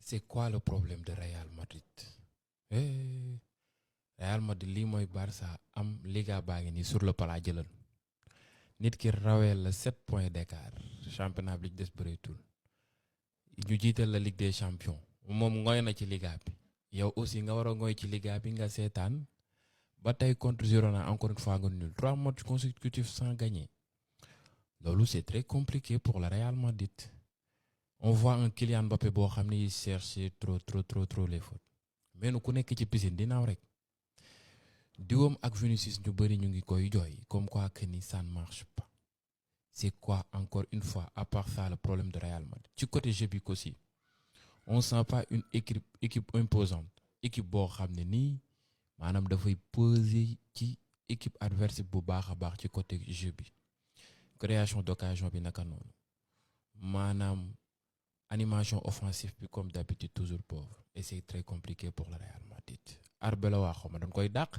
c'est quoi le problème de Real Madrid? Real Madrid lii mooy Barça am Liga baa ngi nii sur le plat jëlal nit ki rawee la 7 points d'écart championnat bi li des bëreetul ñu jiital la Ligue des champions moom ngoy na ci Liga bi yow aussi nga war a ngoy ci Liga bi nga seetaan ba tey contre Girona encore une fois nga nul 3 matchs consécutifs sans gagner loolu c'est très compliqué pour le Real Madrid. On voit un Kylian Mbappé boo xam ne il cherche trop les fautes mais nu ku nekk ci piscine dinaaw rek diwam ak Vinicius ñu bëri ñu ngi koy jooy comme quoi que ni ça ne marche pas. C'est quoi encore une fois à part ça le problème de Real Madrid ci côté jeu bi aussi on sent pas une équipe imposante équipe boo xam ne nii maanaam dafay peser ci équipe adverse bu baax a baax ci côté jeu bi création d'occasion bi naka noonu maanaam animation offensive bi comme d'habitude toujours pauvre et c'est très compliqué pour le Real Madrid. Arbeloa waa xaw ma dañ koy dàq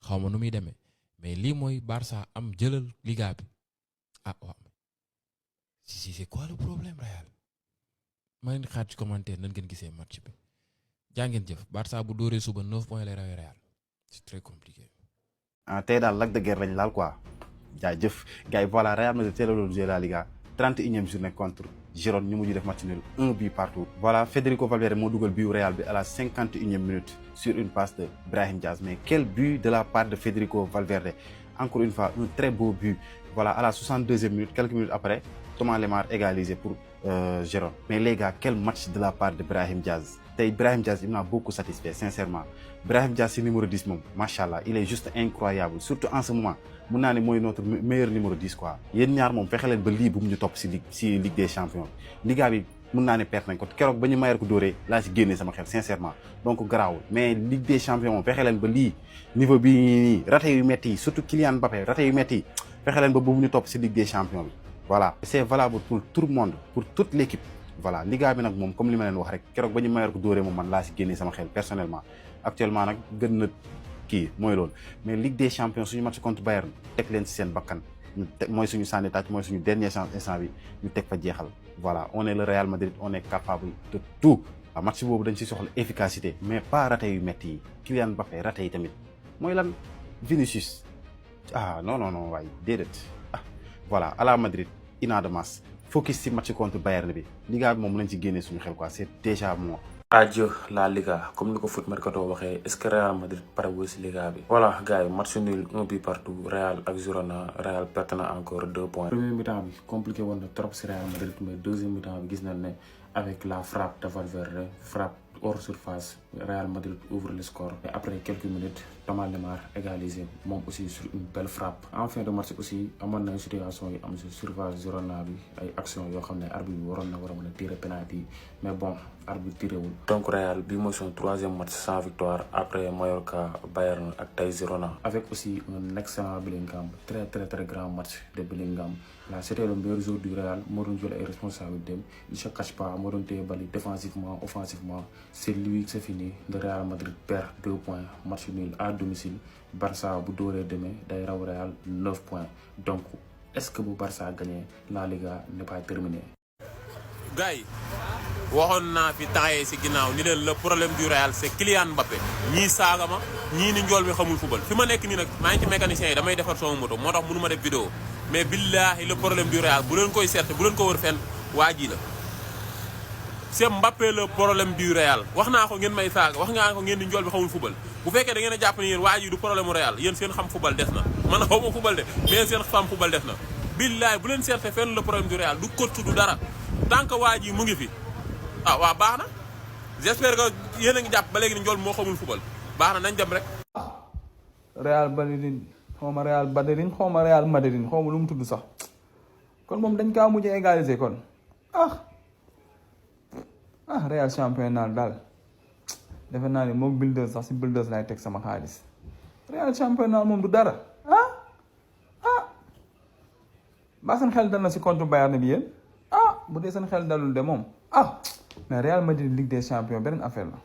xaw ma nu muy demee mais lii mooy Barça am jëlal Liga bi waaw si c'est quoi le problème Real ma leen xaar ci commentaire nan ngeen gisee match bi jaa ngeen jëf Barça bu dóoree suba 9 points lay rawee Real c'est très compliqué. tey daal Lac de Guiers lañ laal quoi jaajëf gars yi voilà Real Madrid teel a doon jouer la Liga 31e journée contre Girona ñu mujj def match nul 1 but partout. Voilà Federico Valverde moo dugal but Real bi à la 51e minute sur une passe de Brahim Diaz mais quel but de la part de Federico Valverde encore une fois un très beau but. Voilà à la 62e minute quelques minutes après Thomas Lemar égalisé pour Girona mais les gars quel match de la part de Brahim Diaz. tey Brahim Diaz il m'a beaucoup satisfait sincèrement Brahim Diaz si numéro 10 moom macha allah il est juste incroyable surtout en ce moment mun naa ne mooy notre meilleur numéro 10 quoi. yéen ñaar moom fexe leen ba lii bu mu ñu topp si Ligue des champions Liga bi mun naa ne perte nañ ko keroog ba ñu mayeer ko dóoree laa si génnee sama xel sincèrement donc garaawul mais Ligue des champions moom fexe leen ba lii niveau bi nii raté yu métti yi surtout Kylian Mbappé raté yu métti yi fexe leen ba bu mu ñu topp si Ligue des champions bi voilà. c'est valable pour tout le monde pour toute l'équipe. voilà Liga bi nag moom comme li ma leen wax rek keroog ba ñu mayeer ko dóoree moom man laa si génnee sama xel personnellement actuellement nag gën na kii mooy loolu mais Ligue des champions suñu match contre Bayern teg leen si seen bakkan mooy suñu sànni tàcc mooy suñu dernier chance instant bi ñu teg fa jeexal voilà on est le Real Madrid on est capable de tout. waaw match boobu dañ si soxla efficacité mais pas raté yu métti yi Kylian Mbappé raté yi tamit mooy lan Vinicius non waaye déedéet voilà à la Madrid ina de masse focus ci match contre Bayern bi Liga bi moom lañ ci génnee suñu xel quoi c'est déjà mort. Adieu la Liga comme ni ko Foot Mercato waxee est-ce que Real Madrid parewul ci Liga bi. voilà gars yi match nul 1 but partout Real ak Girona Real perte na encore 2 points. premier mi-temps bi compliqué woon na trop ci Real Madrid mais deuxième mi-temps bi gis nañ ne avec la frappe de Valverde frappe hors surface Real Madrid ouvre le score et après quelques minutes Thomas Lemar égalisé moom aussi sur une belle frappe. en fin de match aussi amoon na situation yi am si surface Girona bi ay action yoo xam ne arbitre bi waroon na war a mën a tirer penalty mais bon arbitre tirewul. donc Real bi mooy son 3e match sans victoire après Mallorca Bayern ak tey Girona. avec aussi un excellent Bellingham très grand match de Bellingham. là c'était le meilleur joueur du Real moo doon jël ay responsabilités il se cache pas moo doon téye bali défensivement offensivement c'est lui c'est fini le Real Madrid perd 2 points match nul à domicile Barça bu dóoree demee day raw Real 9 points donc est-ce que bu Barça gagné la Liga n'est pas terminée. gars yi waxoon naa fi taxee si ginnaaw ni leen le problème du Real c'est Kylian Mbappé ñii saaga ma ñii ni njool mi xamul football fi ma nekk nii nag maa ngi ci mécanicien yi damay defar sama moto moo tax mënu ma def vidéo mais billahi le problème du Real bu leen koy seet bu leen ko wër fenn waa ji la c'est Mbappé le problème du Real wax naa ko ngeen may saaga wax naa ko ngeen ni njool bi xamul football bu fekkee da ngeen a jàpp ne yéen waa ji du problème mu Real yéen seen xam football des na man xaw ma football de mais seen xam football des na billahi bu leen seet fenn le problème du Real du coach du dara tant que waa ji mu ngi fi waa baax na j'espère que yéen a ngi jàpp ba léegi ni njool moo xamul football baax na nañ dem rek. Real Madrid xaw ma Real Madrid xaw ma Real Madrid xaw ma lu mu tudd sax kon moom dañ kaa mujj égaliser kon Real championnat daal defe naa ni moom Builders sax si Builders lay teg sama xaalis Real championnat moom du dara ba seen xel dal na si contre Bayern bi yéen bu dee seen xel dalul de moom mais Real Madrid Ligue des champions beneen affaire la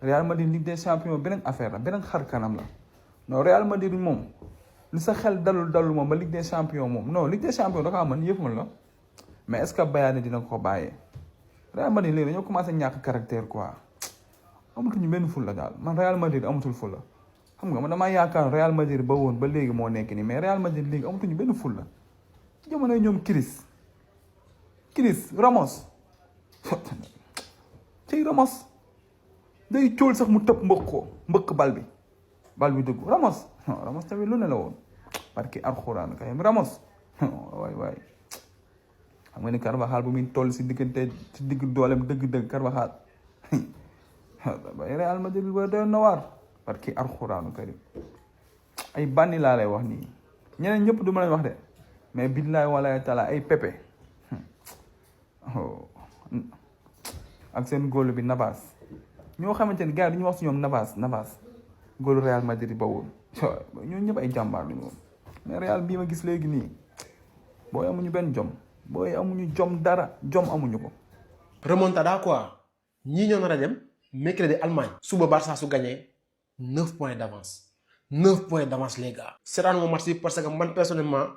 Real Madrid Ligue des champions beneen affaire la beneen xar kanam la non Real Madrid moom lu sa xel dalul moom ba Ligue des champions moom non Ligue des champions da kaa mën yëpp mën la mais est-ce que Bayern dina ko bàyyee Real Madrid léegi dañoo commencé ñàkk caractère quoi amatuñu benn fulla daal man Real Madrid amatul fulla xam nga man damaa yaakaar Real Madrid ba woon ba léegi moo nekk nii mais Real Madrid léegi amatuñu benn fulla jamonoy ñoom Chris Ramos cey Ramos day cool sax mu tëb mbëkk bal bi dugg Ramos tamit lu ne la woon parce que alxuraan kay Ramos waay xam nga ni Carvajal bu muy toll si diggante si digg doolem dëgg Carvajal Real Madrid ba doon na waar parce que alxuraanu karim ay bànni laa lay wax nii ñeneen ñëpp du ma leen wax de mais billaay walaay taala ay Pepe ak seen góolu bi Navas ñoo xamante ni gars yi du ñu wax si ñoom Navas góolu Real Madrid ba woon ñoo ñëpp ay jàmbaar lañu woon mais Real bii ma gis léegi nii booy amuñu benn jom amuñu ko. remontada quoi ñii ñoo nar a dem mercredi Allemagne. suba Barça su gagné 9 points d'avance 9 points d'avance les gars. seetaan ma match bi parce que man personnellement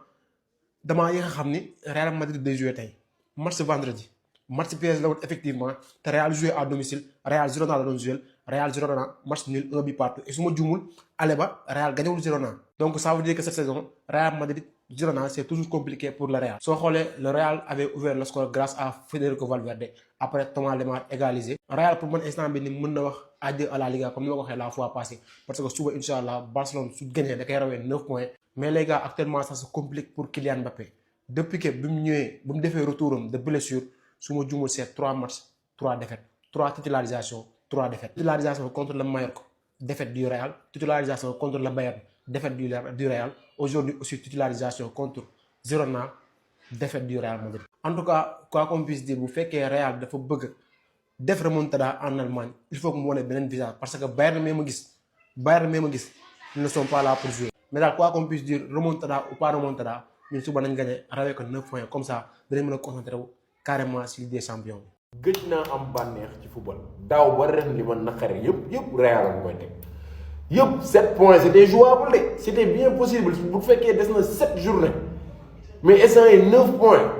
damaa yéex a xam ni Real Madrid day joué tey match vendredi match PSG la woon effectivement te Real joué à domicile Real Girona la doon joué Real Girona match nul 1 but partout et su ma juumul ale ba Real gagnewul Girona. donc ça veut dire que cette saison Real Madrid Girona c'est toujours compliqué pour le Real. soo xoolee le Real avait ouvert le score grâce à Federico Valverde après Thomas Lemar égalisé. Real pour man instant bi ni mën na wax adieu à la Liga comme ni ma ko waxee la fois passée parce que suba incha allah Barcelone su gagné da koy rawee 9 points. mais les gars actuellement ça se complique pour Kylian Mbappé depuis que bi mu ñëwee ba mu defee retouram de blessure su ma juumul c'est 3 matchs 3 défaites 3 titularisations 3 défaites. titularisation contre le Mallorca défaite du Real titularisation contre le Bayern défaite du Real aujourd'hui aussi titularisation contre Girona défaite du Real Madrid. en tout cas quoi qu'on puisse dire bu fekkee Real dafa bëgg def remontada en Allemagne il faut que mu wane beneen visage parce que Bayern mee ma gis ils ne sont pas là pour jouer. mais daal quoi qu'on puisse dire remontada ou pas remontada ñun suba nañ gagné rawee ko 9 points comme ça dinañ mën a concentré wu carrément si Ligue des Champions. gëj naa am bànneex ci football daaw ba ren li ma naqare yëpp Real la koy teg yëpp 7 points c'était jouable de c'était bien possible bu fekkee des na 7 journées mais instant yi 9 points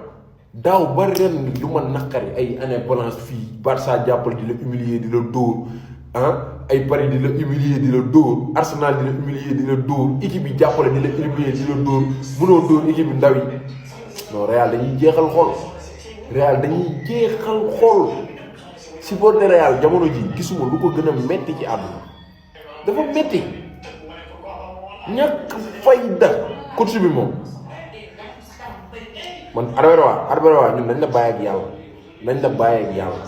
daaw ba ren lu ma naqari ay année balance fii Barça jàppal di la humilier di la dóor ay Paris di la humilier di la dóor Arsenal di la humilier di la dóor équipe bi jàppale di la humilier di la dóor mënoo dóor équipe bi ndaw yi non Real dañuy jeexal xol supporter Real jamono ji gisuma lu ko gën a metti ci àdduna dafa metti ñàkk fayda coach bi moom man Arbeloa ñun nañ la bàyyi ak yàlla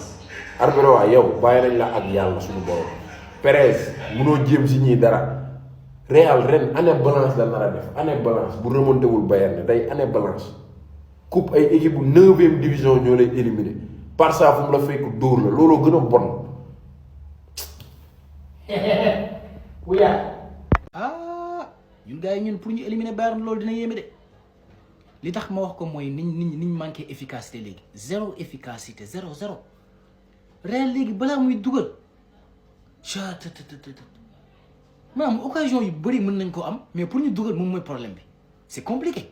Arbeloa yow bàyyi nañ la ak yàlla suñu borom Perez munoo jéem si ñii dara Real ren année balance la nar a def année balance bu remonté wul Bayern day année balance coupe ay équipe bu 9e division ñoo lay éliminé Barça fu mu la fekk dóor la looloo gën a bon. ñun gars yi ñun pour ñu éliminer Bayern loolu dina yéeme de li tax ma wax ko mooy niñ manqué efficacité léegi zéro efficacité zéro Real léegi balaa muy dugal maanaam occasion yu bëri mën nañ ko am mais pour ñu dugal moom mooy problème bi c'est compliqué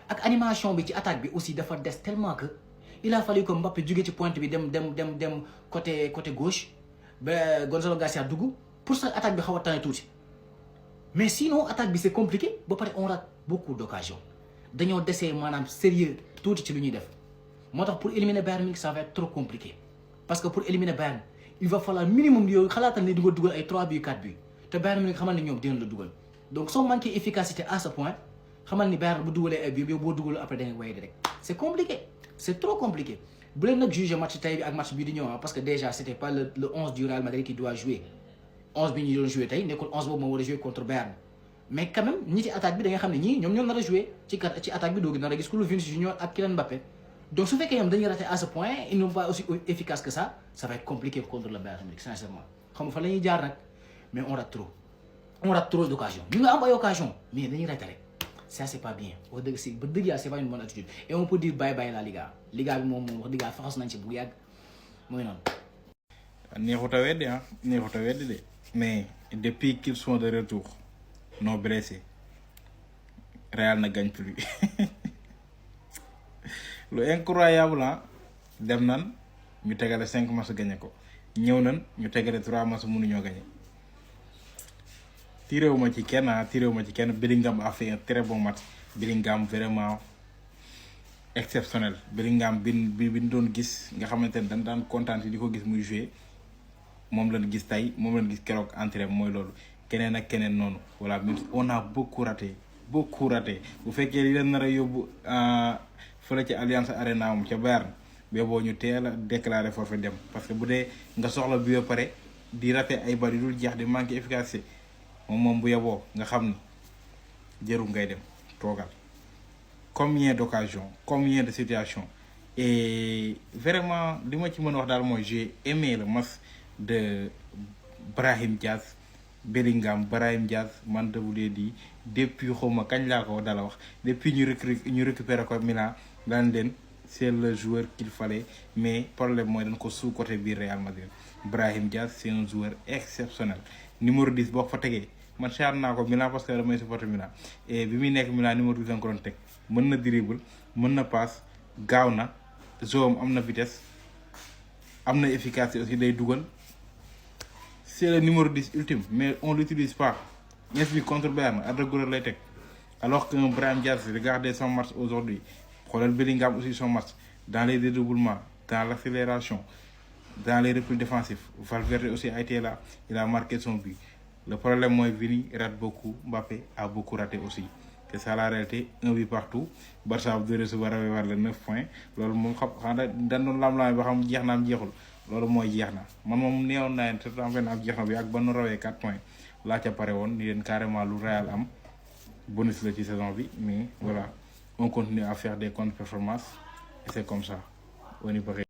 ak animation bi ci attaque bi aussi dafa des tellement que il a fallu que Mbappé jógee ci pointe bi dem côté gauche ba Gonzalo Garcia dugg pour sa attaque bi xaw a tane tuuti mais sinon attaque bi c'est compliqué ba pare on rate beaucoup d'occasions dañoo desee maanaam sérieux tuuti ci lu ñuy def moo tax pour éliminer Bayern Munich ça va être trop compliqué parce que pour éliminer Bayern il va falloir minimum yow xalaatal ne di nga dugal ay 3 buts 4 buts te Bayern Munich xamal ne ñoom dinañ la dugal donc soo manqué efficacité à ce point xamal ni Bayern bu dugalee ay buts yow boo dugalu après da nga wéy rek c'est compliqué c'est trop compliqué bu leen nag juger match tey bi ak match bii di ñëw parce que déjà c'était pas le 11 du Real Madrid qui doit jouer 11 bi ñu doon jouer tey nekkul 11 boobu moo war a jouer contre Bayern mais quand même ñi ci attaque bi da nga xam ne ñii ñoom ñoo nar a jouer ci attaque bi doo nar a gis ku lu Vinicius Junior ak Kylian Mbappé donc su fekkee ñoom dañuy rater à ce point ils n'ont pas aussi efficace que ça va être compliqué contre le Bayern Munich sincèrement xam nga fa la ñuy jaar nag mais on rate trop d'occasions ñu nga am ay occasion mais dañuy rater rek ça c'est pas bien wax dëgg si ba dëgg yàlla c'est pas une bonne attitude et on peut dire bye la Liga bi moom wax dëgg yàlla faxas nañ ci bu yàgg mooy noonu. neexut a weddi de mais depuis qu'ils sont de retour non blessés Real ne gagne plus lu incroyable dem nan ñu tegale 5 match gagné ko ñëw nañ ñu tegale 3 match mënuñoo gagné. tiréwuma ci kenn Bellingham a fait un très bon match. Bellingham vraiment exceptionnel. Bellingham bi ñu doon gis nga xamante ne dañ daan kontaan di ko gis muy jouer moom lañ gis tey moom lañ gis keroog entrée mooy loolu keneen ak keneen noonu voilà on a beaucoup raté bu fekkee li leen nar a yóbbu fële ci Allianz Arena am ca Bayern bee boo ñu teel a déclaré forfait dem parce que bu dee nga soxla bi ba pare di raté ay bal yu dul jeex di manqué efficacité moom bu yeboo nga xam ni jërul ngay dem toogal. Combien d'occasions, combien de situations. Et vraiment, ce que je veux dire, j'ai aimé le match de Brahim Diaz, Bellingham, Brahim Diaz, je vous l'ai dit, depuis depuis nous récupérer comme Milan, c'est le joueur qu'il fallait, mais le problème c'est que sous-côté du Real Madrid. Brahim Diaz, c'est un joueur exceptionnel. Numéro 10, je vais man xaar naa ko Milan parce que damay supporter Milan et bi muy nekk Milan numéro 10 ko doon teg mën na dribble mën na passe gaaw na zoom am na vitesse am na efficacité aussi day dugal c'est le numéro 10 ultime mais on l'utilise pas ñes bi contre Bayern Arda Güler lay teg alors que Brahim Diaz regardez son match aujourd'hui xoolal Bellingham aussi son match dans les dédoublements dans l'accélération dans les replis défensifs Valverde aussi a été là il a marqué son but. Le problème, moi, Vini rate beaucoup, Mbappé a beaucoup raté aussi. C'est ça la réalité, un but partout. Barça doit recevoir les 9 points. Lors mon cap, dans l'âme, je vais dire que lors moi, je vais mon néon n'a pas avec bon 4 points. Là, tu as parlé, il y a carrément le Real am bonus de la saison vie, mais voilà, on continue à faire des contre-performances et c'est comme ça. On y peut